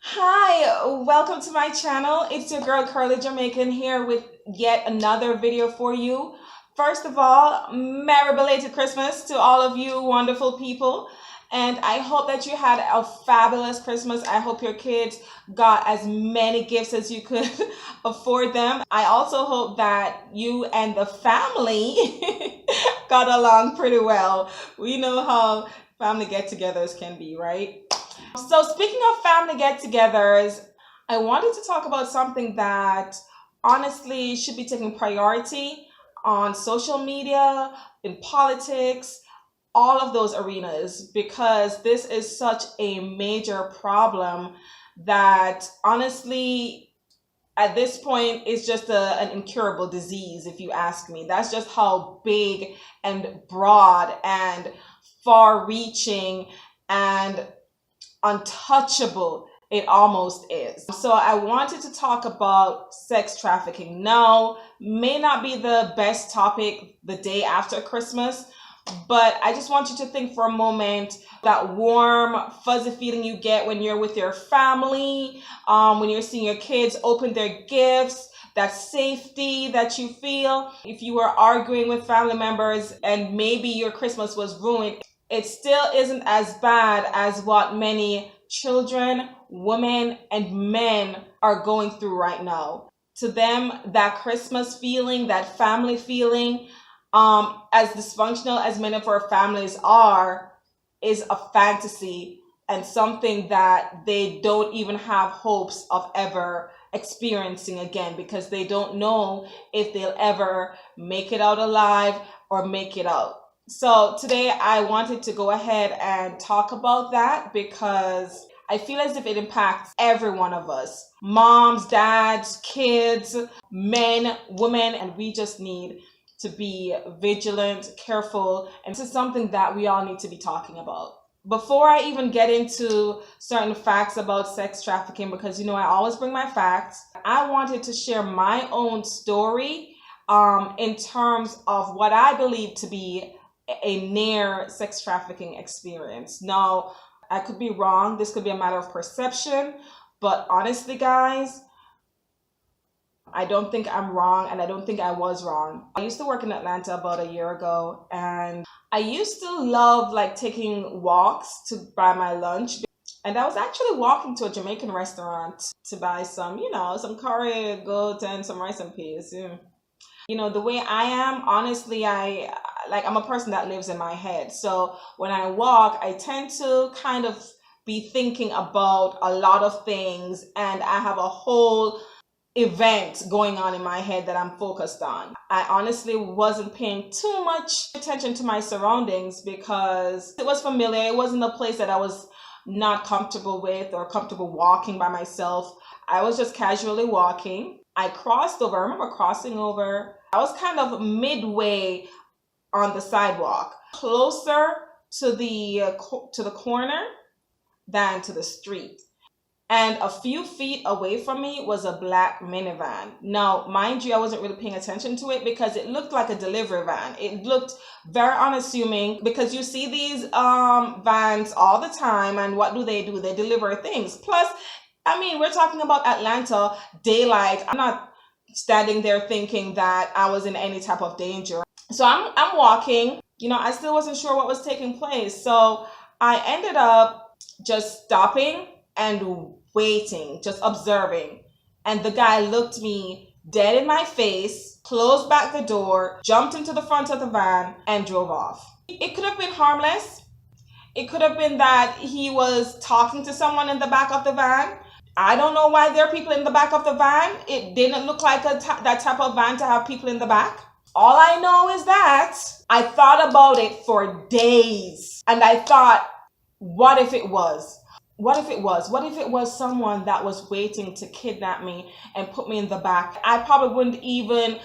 Hi, welcome to my channel. It's your girl Curly Jamaican here with yet another video for you. First of all, Merry belated Christmas to all of you wonderful people. And I hope that you had a fabulous Christmas. I hope your kids got as many gifts as you could afford them. I also hope that you and the family got along pretty well. We know how family get-togethers can be, right? So speaking of family get-togethers, I wanted to talk about something that honestly should be taking priority on social media, in politics, all of those arenas, because this is such a major problem that honestly at this point is just an incurable disease, if you ask me. That's just how big and broad and far reaching and untouchable it almost is. So I wanted to talk about sex trafficking. Now, may not be the best topic the day after Christmas, but I just want you to think for a moment that warm, fuzzy feeling you get when you're with your family, when you're seeing your kids open their gifts, that safety that you feel. If you were arguing with family members and maybe your Christmas was ruined, it still isn't as bad as what many children, women, and men are going through right now. To them, that Christmas feeling, that family feeling, as dysfunctional as many of our families are, is a fantasy and something that they don't even have hopes of ever experiencing again, because they don't know if they'll ever make it out alive or make it out. So today I wanted to go ahead and talk about that because I feel as if it impacts every one of us. Moms, dads, kids, men, women, and we just need to be vigilant, careful, and this is something that we all need to be talking about. Before I even get into certain facts about sex trafficking, because you know I always bring my facts, I wanted to share my own story in terms of what I believe to be a near sex trafficking experience. Now, I could be wrong. This could be a matter of perception, but honestly, guys, I don't think I'm wrong, and I don't think I was wrong. I used to work in Atlanta about a year ago, and I used to love like taking walks to buy my lunch. And I was actually walking to a Jamaican restaurant to buy some, some curry, goat, and some rice and peas. Yeah. You know, the way I am, honestly, I'm a person that lives in my head. So when I walk, I tend to kind of be thinking about a lot of things, and I have a whole event going on in my head that I'm focused on. I honestly wasn't paying too much attention to my surroundings because it was familiar. It wasn't a place that I was not comfortable with or comfortable walking by myself. I was just casually walking. I crossed over. I remember crossing over. I was kind of midway on the sidewalk, closer to the corner than to the street. And a few feet away from me was a black minivan. Now, mind you, I wasn't really paying attention to it because it looked like a delivery van. It looked very unassuming because you see these vans all the time, and what do? They deliver things. Plus, I mean, we're talking about Atlanta, daylight. I'm not standing there thinking that I was in any type of danger. So I'm walking. I still wasn't sure what was taking place. So I ended up just stopping and waiting, just observing. And the guy looked me dead in my face, closed back the door, jumped into the front of the van, and drove off. It could have been harmless. It could have been that he was talking to someone in the back of the van. I don't know why there are people in the back of the van. It didn't look like that type of van to have people in the back. All I know is that I thought about it for days. And I thought, what if it was? What if it was? What if it was someone that was waiting to kidnap me and put me in the back? I probably wouldn't even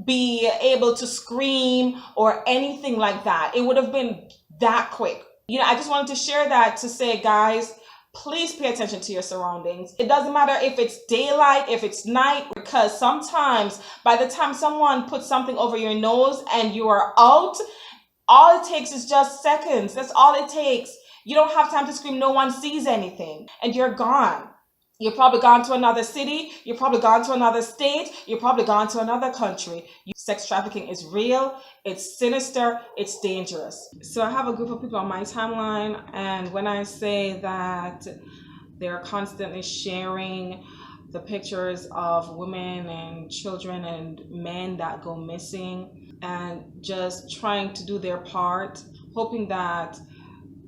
be able to scream or anything like that. It would have been that quick. I just wanted to share that to say, guys, please pay attention to your surroundings. It doesn't matter if it's daylight, if it's night, because sometimes by the time someone puts something over your nose and you are out, all it takes is just seconds. That's all it takes. You don't have time to scream, no one sees anything, and you're gone. You're probably gone to another city. You're probably gone to another state. You're probably gone to another country. Sex trafficking is real. It's sinister. It's dangerous. So I have a group of people on my timeline, and when I say that they're constantly sharing the pictures of women and children and men that go missing and just trying to do their part, hoping that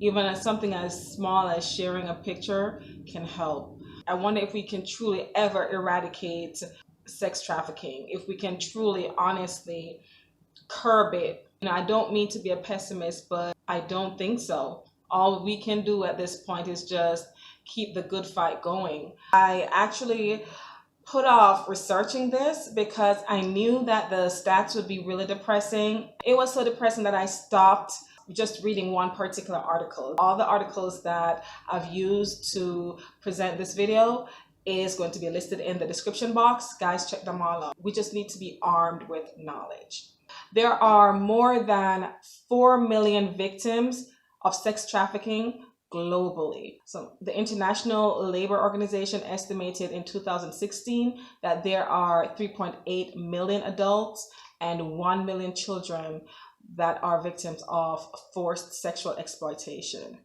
even as something as small as sharing a picture can help. I wonder if we can truly ever eradicate sex trafficking, if we can truly, honestly curb it. I don't mean to be a pessimist, but I don't think so. All we can do at this point is just keep the good fight going. I actually put off researching this because I knew that the stats would be really depressing. It was so depressing that I stopped just reading one particular article. All the articles that I've used to present this video is going to be listed in the description box. Guys, check them all out. We just need to be armed with knowledge. There are more than 4 million victims of sex trafficking globally. So the International Labor Organization estimated in 2016 that there are 3.8 million adults and 1 million children that are victims of forced sexual exploitation.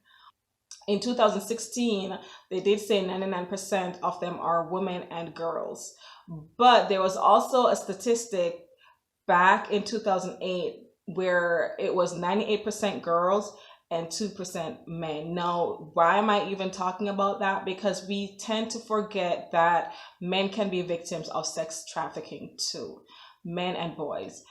In 2016, they did say 99% of them are women and girls. But there was also a statistic back in 2008 where it was 98% girls and 2% men. Now, why am I even talking about that? Because we tend to forget that men can be victims of sex trafficking too, men and boys.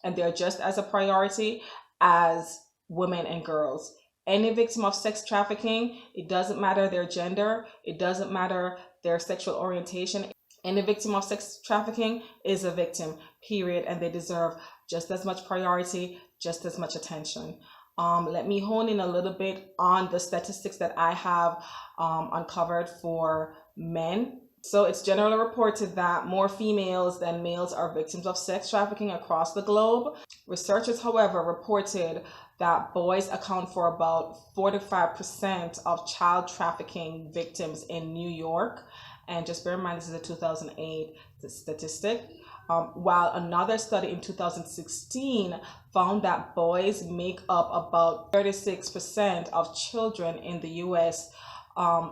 And they're just as a priority as women and girls. Any victim of sex trafficking, it doesn't matter their gender, it doesn't matter their sexual orientation. Any victim of sex trafficking is a victim, period, and they deserve just as much priority, just as much attention. Let me hone in a little bit on the statistics that I have uncovered for men. So it's generally reported that more females than males are victims of sex trafficking across the globe. Researchers, however, reported that boys account for about 45% of child trafficking victims in New York. And just bear in mind, this is a 2008 statistic. While another study in 2016 found that boys make up about 36% of children in the U.S.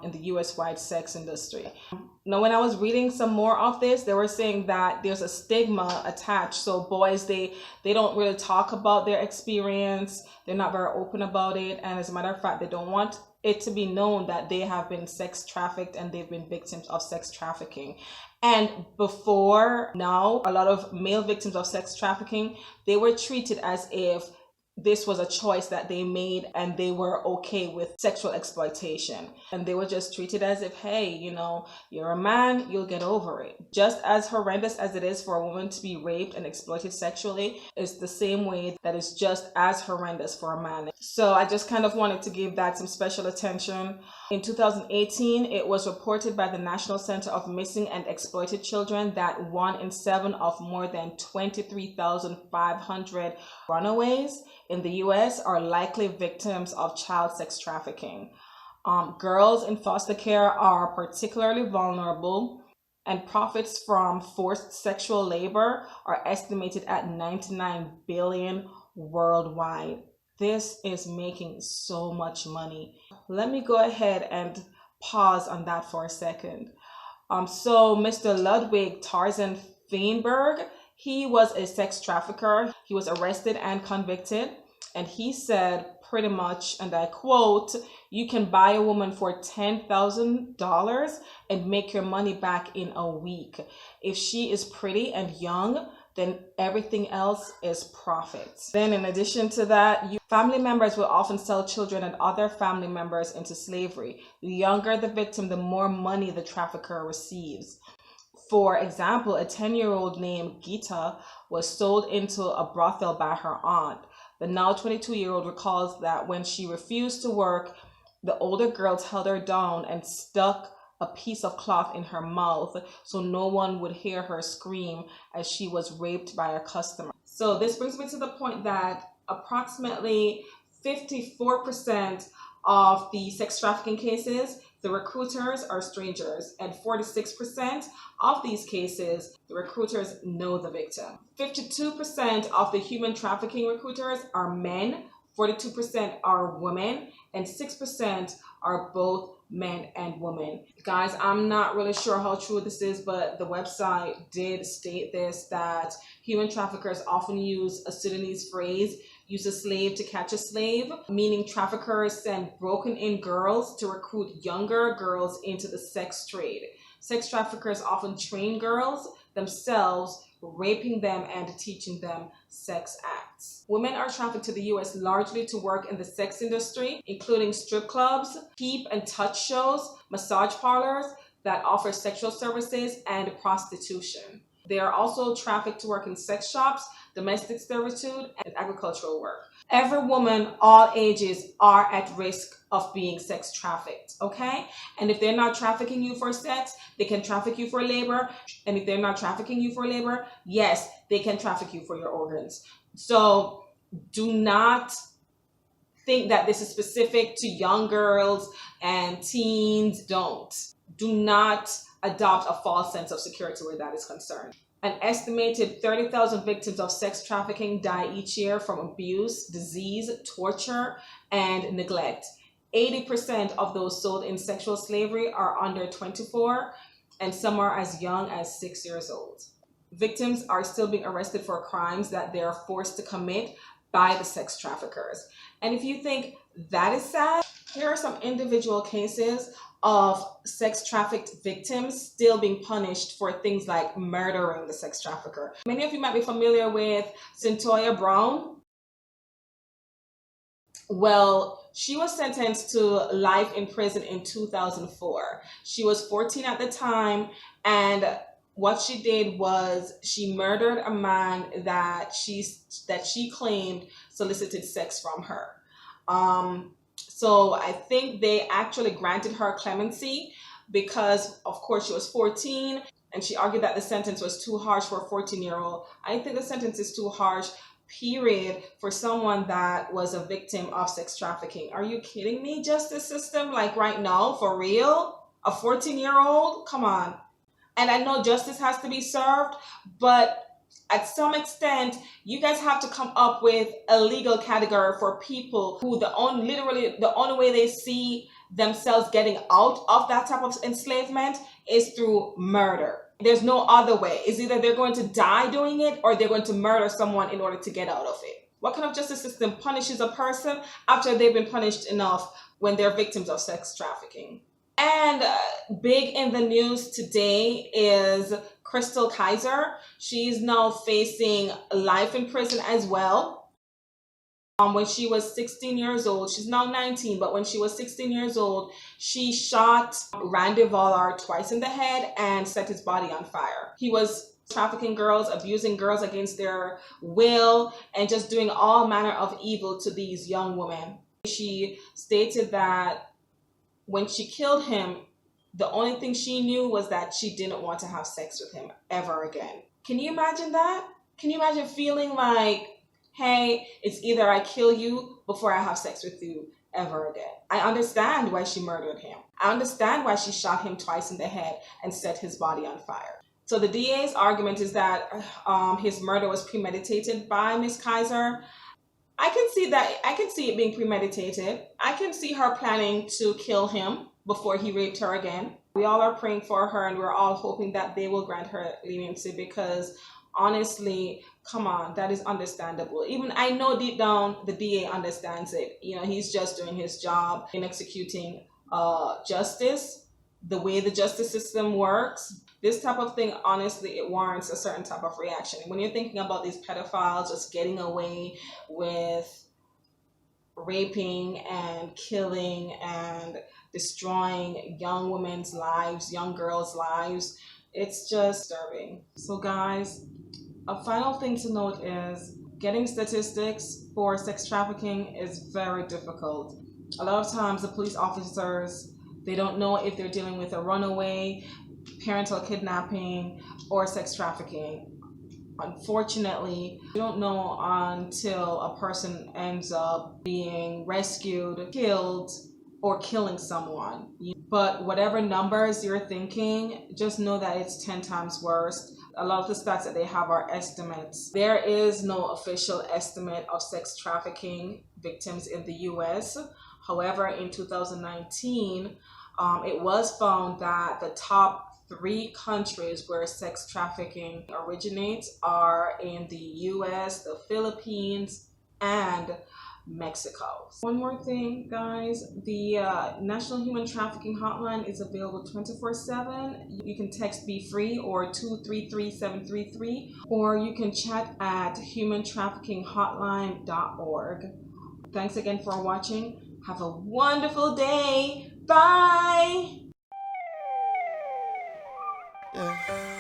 In the U.S.-wide sex industry. Now, when I was reading some more of this, they were saying that there's a stigma attached. So boys, they don't really talk about their experience. They're not very open about it. And as a matter of fact, they don't want it to be known that they have been sex trafficked and they've been victims of sex trafficking. And before now, a lot of male victims of sex trafficking, they were treated as if this was a choice that they made and they were okay with sexual exploitation. And they were just treated as if, hey, you're a man, you'll get over it. Just as horrendous as it is for a woman to be raped and exploited sexually, it's the same way that is just as horrendous for a man. So I just kind of wanted to give that some special attention. In 2018, it was reported by the National Center of Missing and Exploited Children that 1 in 7 of more than 23,500 runaways in the U.S. are likely victims of child sex trafficking. Girls in foster care are particularly vulnerable, and profits from forced sexual labor are estimated at 99 billion worldwide. This is making so much money. Let me go ahead and pause on that for a second. So Mr. Ludwig Tarzan Feinberg, he was a sex trafficker. He was arrested and convicted. And he said pretty much, and I quote, "You can buy a woman for $10,000 and make your money back in a week. If she is pretty and young, then everything else is profit." Then in addition to that, family members will often sell children and other family members into slavery. The younger the victim, the more money the trafficker receives. For example, a 10-year-old named Gita was sold into a brothel by her aunt. The now 22-year-old recalls that when she refused to work, the older girls held her down and stuck a piece of cloth in her mouth so no one would hear her scream as she was raped by a customer. So this brings me to the point that approximately 54% of the sex trafficking cases, the recruiters are strangers, and 46% of these cases, the recruiters know the victim. 52% of the human trafficking recruiters are men, 42% are women, and 6% are both men and women. Guys, I'm not really sure how true this is, but the website did state this, that human traffickers often use a Sudanese phrase, use a slave to catch a slave, meaning traffickers send broken-in girls to recruit younger girls into the sex trade. Sex traffickers often train girls themselves, raping them and teaching them sex acts. Women are trafficked to the US largely to work in the sex industry, including strip clubs, peep and touch shows, massage parlors that offer sexual services, and prostitution. They are also trafficked to work in sex shops, domestic servitude, and agricultural work. Every woman, all ages, are at risk of being sex trafficked, okay? And if they're not trafficking you for sex, they can traffic you for labor. And if they're not trafficking you for labor, yes, they can traffic you for your organs. So do not think that this is specific to young girls and teens. Do not adopt a false sense of security where that is concerned. An estimated 30,000 victims of sex trafficking die each year from abuse, disease, torture, and neglect. 80% of those sold in sexual slavery are under 24, and some are as young as 6 years old. Victims are still being arrested for crimes that they are forced to commit by the sex traffickers. And if you think that is sad, here are some individual cases of sex trafficked victims still being punished for things like murdering the sex trafficker. Many of you might be familiar with Cyntoia Brown. Well, she was sentenced to life in prison in 2004. She was 14 at the time, and what she did was she murdered a man that she claimed solicited sex from her. So I think they actually granted her clemency because, of course, she was 14, and she argued that the sentence was too harsh for a 14-year-old. I think the sentence is too harsh, period, for someone that was a victim of sex trafficking. Are you kidding me, justice system? Like right now, for real? A 14-year-old? Come on. And I know justice has to be served, but at some extent, you guys have to come up with a legal category for people who literally the only way they see themselves getting out of that type of enslavement is through murder. There's no other way. It's either they're going to die doing it or they're going to murder someone in order to get out of it. What kind of justice system punishes a person after they've been punished enough when they're victims of sex trafficking? And big in the news today is Crystal Kaiser. She's now facing life in prison as well. When she was 16 years old, she's now 19, but when she was 16 years old, she shot Randy Vollard twice in the head and set his body on fire. He was trafficking girls, abusing girls against their will, and just doing all manner of evil to these young women. She stated that when she killed him, the only thing she knew was that she didn't want to have sex with him ever again. Can you imagine that? Can you imagine feeling like, hey, it's either I kill you before I have sex with you ever again? I understand why she murdered him. I understand why she shot him twice in the head and set his body on fire. So the DA's argument is that his murder was premeditated by Miss Kaiser. I can see that. I can see it being premeditated. I can see her planning to kill him before he raped her again. We all are praying for her, and we're all hoping that they will grant her leniency because honestly, come on, that is understandable. Even I know deep down the DA understands it. You know, he's just doing his job in executing justice, the way the justice system works. This type of thing, honestly, it warrants a certain type of reaction. When you're thinking about these pedophiles just getting away with raping and killing and destroying young women's lives, young girls' lives, it's just disturbing. So guys, a final thing to note is getting statistics for sex trafficking is very difficult. A lot of times the police officers, they don't know if they're dealing with a runaway, parental kidnapping, or sex trafficking. Unfortunately, you don't know until a person ends up being rescued, killed, or killing someone. But whatever numbers you're thinking, just know that it's 10 times worse. A lot of the stats that they have are estimates. There is no official estimate of sex trafficking victims in the US. However, in 2019, it was found that the top 3 countries where sex trafficking originates are in the US, the Philippines, and Mexico. One more thing, guys, the National Human Trafficking Hotline is available 24/7. You can text Be Free or 233-733, or you can chat at humantraffickinghotline.org. Thanks again for watching. Have a wonderful day. Bye. Yeah.